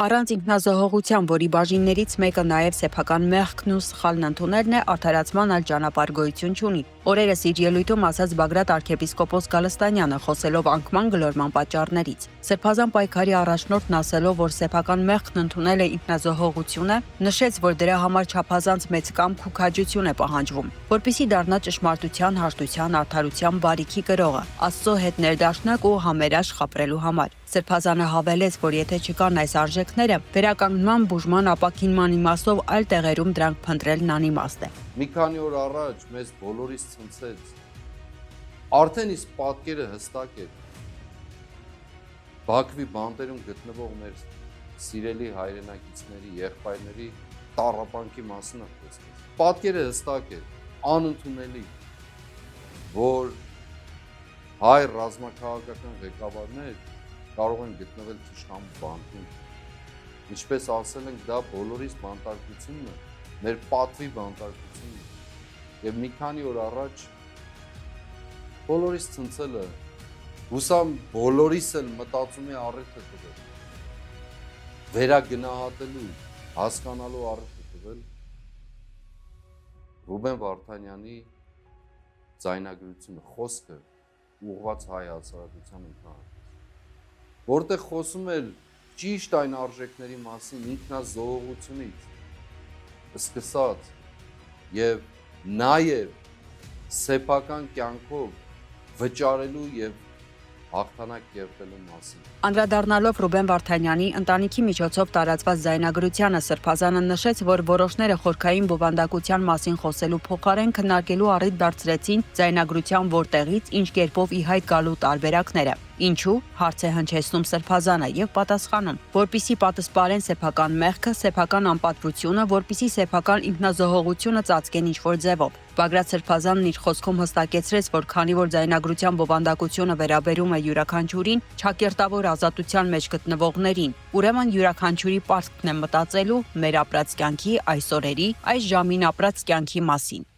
Առանց ինքնազոհողության, որի բաժիններից մեկը նաև սեփական մեղքն ու սխալն ընդունելն է, արդարացման այլ ճանապարհ գոյություն չունի։ Օրերս իր ելույթում ասաց Բագրատ arczepiskopos Գալստանյանը, խոսելով անկման գլորման պատճառներից։ Սրբազան պայքարի առաջնորդն ասելով, որ սեփական մեղքն ընդունելը ինքնազոհողություն է, նշեց, որ դրա համար չափազանց մեծ կամք ու քաջություն է պահանջվում, որպեսզի դառնա ճշմարտության, հաշտության, արդարության, բարիքի կրողը, Աստծո հետ ներդաշնակ ու համերաշխ ապրելու համար։ Սրբազանը հավելեց, որ եթե չկան այս արժեքները, վերականգնման, բուժման, ապաքինման իմաստով այլ տեղերում դրանք փնտրելն անիմաստ է։ Մի քանի օր առաջ մեզ բոլորիս ցնցեց։ Արդեն իսկ պատկերը հստակ է։ Բաքվի բանտերում գտնվող մեր սիրելի հայրենակիցների, եղբայրների տառապանքի մասին խոսքեց։ Պատկերը հստակ է, անընդունելի, որ հայ ռազմաքաղաքական ղեկավարներ կարող են գտնվել թշնամու բանտում։ Ինչպես ասել ենք, դա բոլորիս բանտարկությունն է, մեր պատվի բանտարկությունն է։ Եվ մի քանի օր առաջ բոլորիս ցնցելը, հուսամ բոլորիս էլ մտածում է առիթ է տվել։ Վերագնահատելու, հասկանալու առիթ է տվել Ռուբեն Վարդանյանի ձայնագրությունը, խոսքը ուղղված հայ հասարակության ընդհանրապես, որտեղ խոսում էր ճիշտ այն արժեքների մասին, ինքնազոհողությունից սկսած եւ նաեւ սեփական կյանքով վճարելու եւ հաղթանակ կերտելու մասին։ Անդրադառնալով Ռուբեն Վարդանյանի ընտանիքի միջոցով տարածված ձայնագրությանը, Սրբազանը նշեց, որ որոշները խորքային բովանդակության մասին խոսելու փոխարեն քննարկելու առիթ դարձրեցին ձայնագրության որտեղից, ինչ կերպով ի հայտ գալու տարբերակները։ Ինչու, հարց է հնչեցնում Սրբազանը եւ պատասխանում, որպիսի պատասպարեն սեփական մեղքը, սեփական անպատվությունը, որպիսի սեփական ինքնազոհողությունը ծածկեն ինչ-որ ձևով։ Բագրատ Սրբազանն իր խոսքում հստակեցրեց, որ քանի որ ձայնագրության բովանդակությունը վերաբերում է յուրաքանչյուրին, ճակերտավոր ազատության մեջ գտնվողներին, ուրեմն յուրաքանչյուրի պարտքն է մտածելու մեր ապրած կյանքի, այս օրերի, այս ժամին ապրած կյանքի մասին։